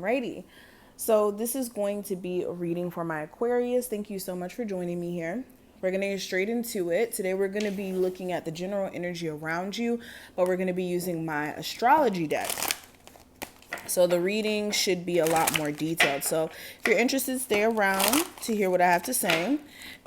Alrighty. So this is going to be a reading for my Aquarius. Thank you so much for joining me here. We're going to get straight into it. Today we're going to be looking at the general energy around you, but we're going to be using my astrology deck. So the reading should be a lot more detailed. So if you're interested, stay around to hear what I have to say.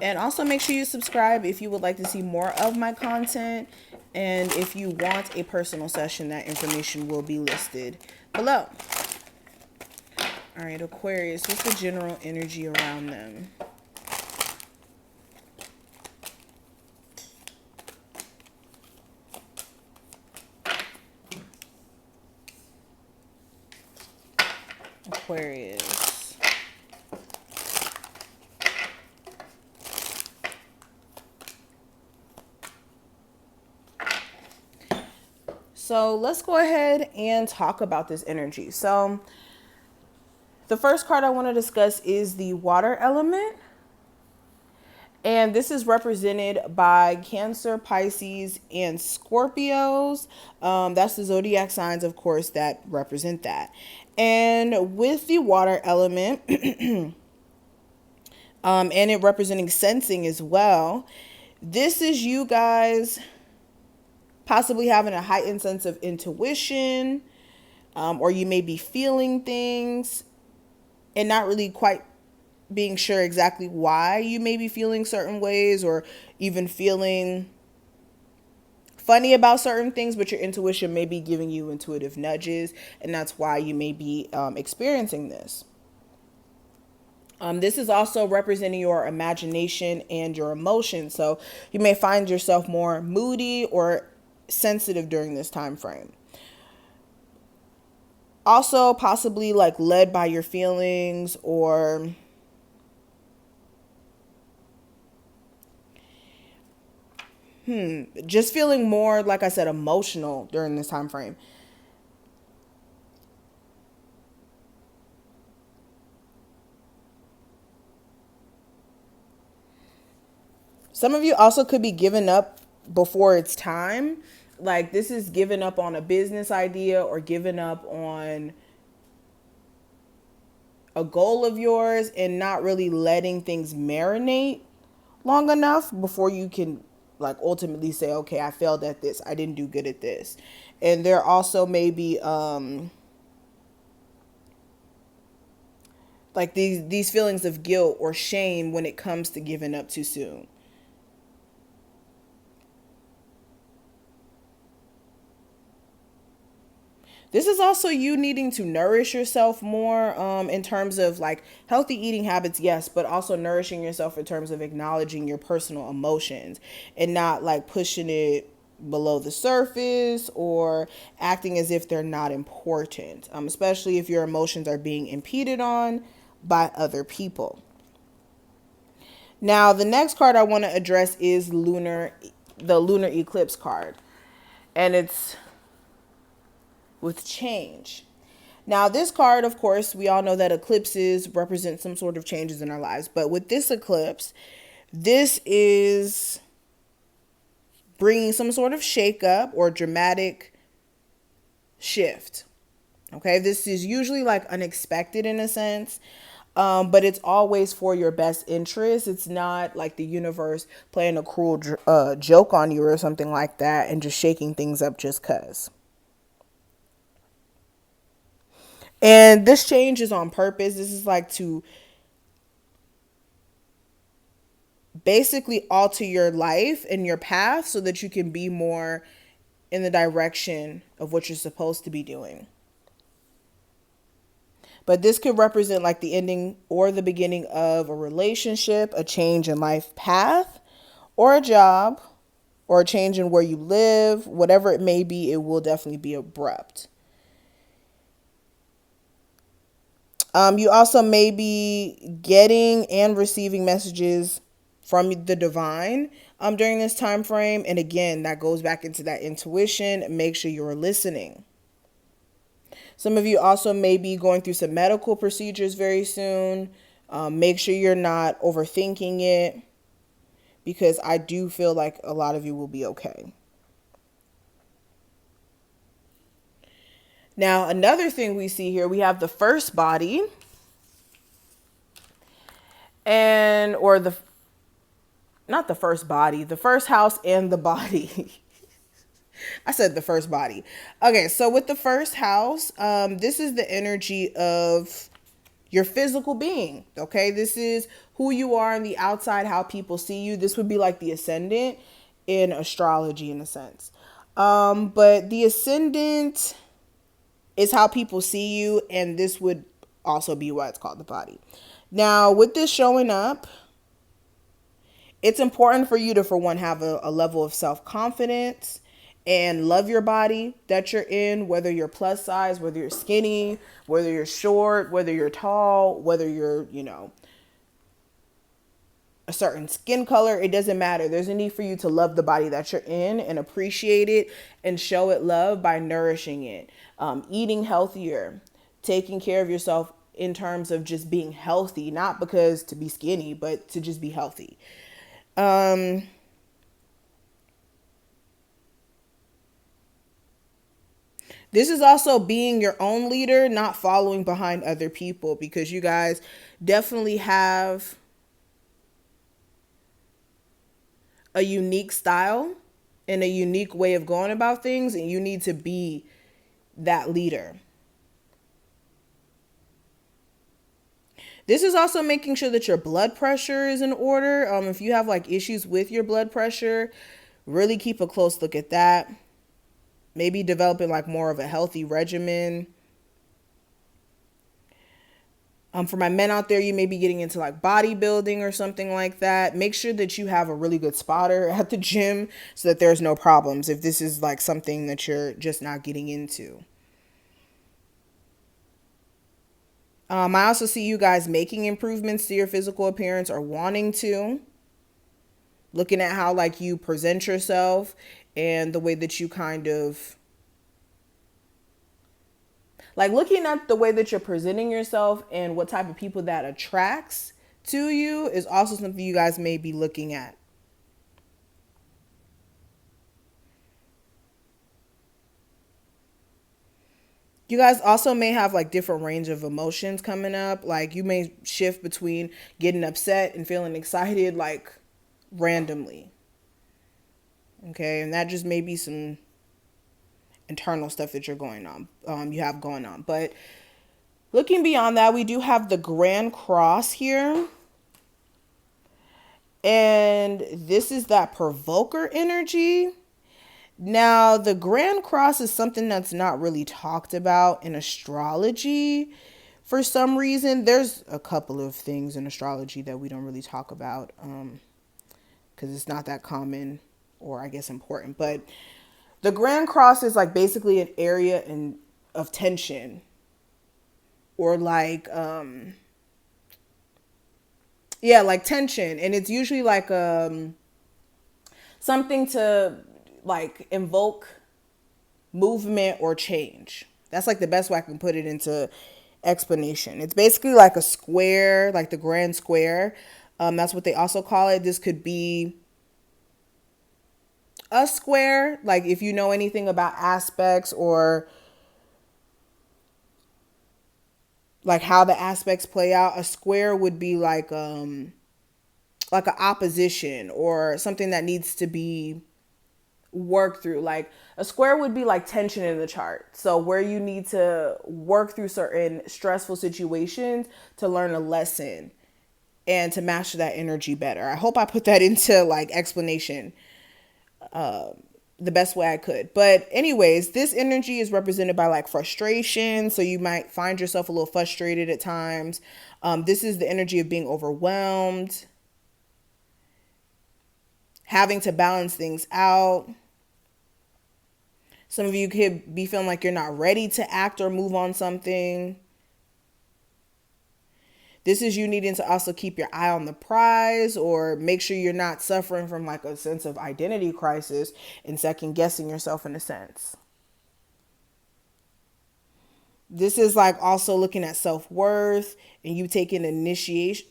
And also make sure you subscribe if you would like to see more of my content. And if you want a personal session, that information will be listed below. All right, Aquarius, what's the general energy around them? Aquarius. So let's go ahead and talk about this energy. So the first card I want to discuss is the water element. And this is represented by Cancer, Pisces, and Scorpios. That's the zodiac signs, of course, that represent that. And with the water element, and it representing sensing as well, this is you guys possibly having a heightened sense of intuition, or you may be feeling things and not really quite being sure exactly why you may be feeling certain ways, or even feeling funny about certain things, but your intuition may be giving you intuitive nudges, and that's why you may be experiencing this. This is also representing your imagination and your emotions, so you may find yourself more moody or sensitive during this time frame. Also possibly like led by your feelings, or just feeling more, like I said, emotional during this time frame. Some of you also could be giving up before it's time. Like this is giving up on a business idea or giving up on a goal of yours and not really letting things marinate long enough before you can like ultimately say, okay, I failed at this. I didn't do good at this. And there also may be like these feelings of guilt or shame when it comes to giving up too soon. This is also you needing to nourish yourself more in terms of like healthy eating habits, yes, but also nourishing yourself in terms of acknowledging your personal emotions and not like pushing it below the surface or acting as if they're not important, especially if your emotions are being impeded on by other people. Now, the next card I want to address is the Lunar Eclipse card, and it's with change. Now, this card, of course, we all know that eclipses represent some sort of changes in our lives. But with this eclipse, this is bringing some sort of shakeup or dramatic shift. Okay, this is usually like unexpected in a sense, but it's always for your best interest. It's not like the universe playing a cruel joke on you or something like that and just shaking things up just because. And this change is on purpose. This is like to basically alter your life and your path so that you can be more in the direction of what you're supposed to be doing. But this could represent like the ending or the beginning of a relationship, a change in life path, or a job, or a change in where you live. Whatever it may be, it will definitely be abrupt. You also may be getting and receiving messages from the divine during this time frame. And again, that goes back into that intuition. Make sure you're listening. Some of you also may be going through some medical procedures very soon. Make sure you're not overthinking it, because I do feel like a lot of you will be okay. Now, another thing we see here, we have the first body and, or the, not the first body, the first house and the body. I said the first body. Okay, so with the first house, this is the energy of your physical being. Okay, this is who you are on the outside, how people see you. This would be like the ascendant in astrology in a sense. But the ascendant is how people see you, and this would also be why it's called the body. Now, with this showing up, it's important for you to, for one, have a level of self-confidence and love your body that you're in, whether you're plus size, whether you're skinny, whether you're short, whether you're tall, whether you're, a certain skin color. It doesn't matter. There's a need for you to love the body that you're in and appreciate it and show it love by nourishing it, eating healthier, taking care of yourself in terms of just being healthy, not because to be skinny, but to just be healthy. This is also being your own leader, not following behind other people, because you guys definitely have a unique style and a unique way of going about things, and you need to be that leader. This is also making sure that your blood pressure is in order. If you have like issues with your blood pressure, really keep a close look at that. Maybe developing like more of a healthy regimen. For my men out there, you may be getting into like bodybuilding or something like that. Make sure that you have a really good spotter at the gym so that there's no problems if this is like something that you're just not getting into. I also see you guys making improvements to your physical appearance or wanting to. Looking at how like you present yourself and the way that you kind of like looking at the way that you're presenting yourself and what type of people that attracts to you is also something you guys may be looking at. You guys also may have like different range of emotions coming up. Like you may shift between getting upset and feeling excited like randomly. Okay, and that just may be some internal stuff that you have going on. But looking beyond that, we do have the Grand Cross here. And this is that provoker energy. Now, the Grand Cross is something that's not really talked about in astrology for some reason. There's a couple of things in astrology that we don't really talk about because it's not that common or I guess important. But the Grand Cross is like basically an area of tension or like, like tension. And it's usually like something to like invoke movement or change. That's like the best way I can put it into explanation. It's basically like a square, like the grand square. That's what they also call it. This could be a square, like if you know anything about aspects or like how the aspects play out, a square would be like an opposition or something that needs to be work through. Like a square would be like tension in the chart. So where you need to work through certain stressful situations to learn a lesson and to master that energy better. I hope I put that into like explanation the best way I could. But anyways, this energy is represented by like frustration. So you might find yourself a little frustrated at times. This is the energy of being overwhelmed, having to balance things out. Some of you could be feeling like you're not ready to act or move on something. This is you needing to also keep your eye on the prize or make sure you're not suffering from like a sense of identity crisis and second guessing yourself in a sense. This is like also looking at self-worth and you taking initiative,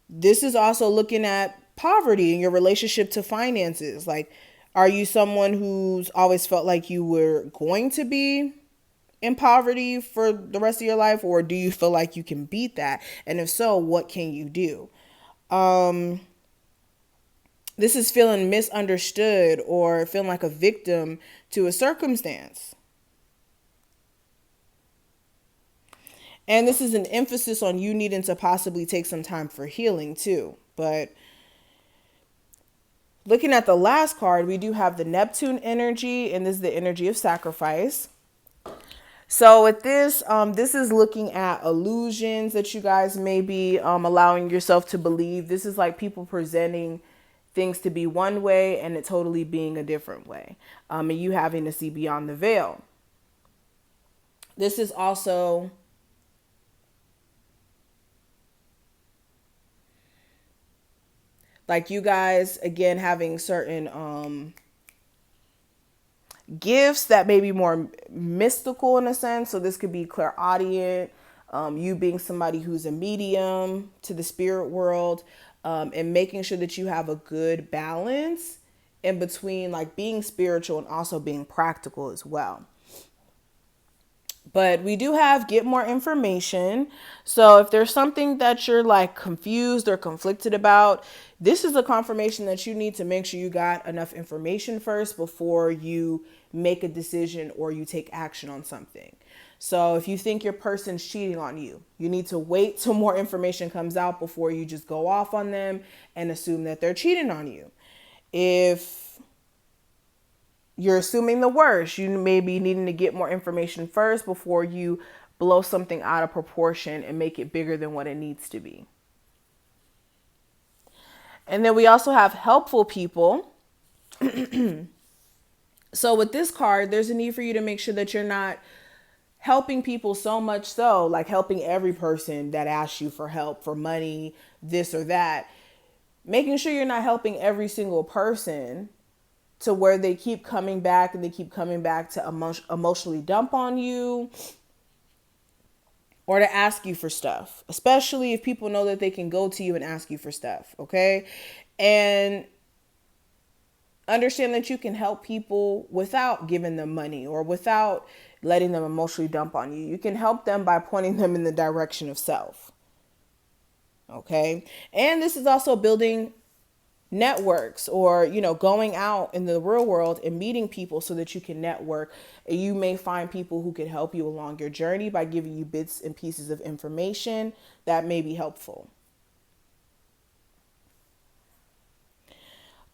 This is also looking at poverty and your relationship to finances. Like, Are you someone who's always felt like you were going to be in poverty for the rest of your life, or do you feel like you can beat that? And if so, what can you do? This is feeling misunderstood or feeling like a victim to a circumstance. And this is an emphasis on you needing to possibly take some time for healing too. But looking at the last card, we do have the Neptune energy, and this is the energy of sacrifice. So with this, this is looking at illusions that you guys may be allowing yourself to believe. This is like people presenting things to be one way and it totally being a different way. And you having to see beyond the veil. This is also like you guys, again, having certain gifts that may be more mystical in a sense. So this could be clairaudient, you being somebody who's a medium to the spirit world, and making sure that you have a good balance in between like being spiritual and also being practical as well. But we do have get more information. So if there's something that you're like confused or conflicted about, this is a confirmation that you need to make sure you got enough information first before you make a decision or you take action on something. So if you think your person's cheating on you, you need to wait till more information comes out before you just go off on them and assume that they're cheating on you. If you're assuming the worst, you may be needing to get more information first before you blow something out of proportion and make it bigger than what it needs to be. And then we also have helpful people. So with this card, there's a need for you to make sure that you're not helping people so much so, like helping every person that asks you for help, for money, this or that. Making sure you're not helping every single person to where they keep coming back and they keep coming back to emotionally dump on you or to ask you for stuff, especially if people know that they can go to you and ask you for stuff, okay? And understand that you can help people without giving them money or without letting them emotionally dump on you. You can help them by pointing them in the direction of self, okay? And this is also building networks or, going out in the real world and meeting people so that you can network. You may find people who can help you along your journey by giving you bits and pieces of information that may be helpful.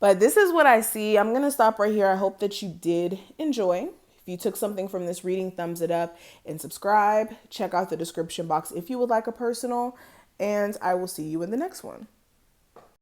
But this is what I see. I'm going to stop right here. I hope that you did enjoy. If you took something from this reading, thumbs it up and subscribe. Check out the description box if you would like a personal, and I will see you in the next one.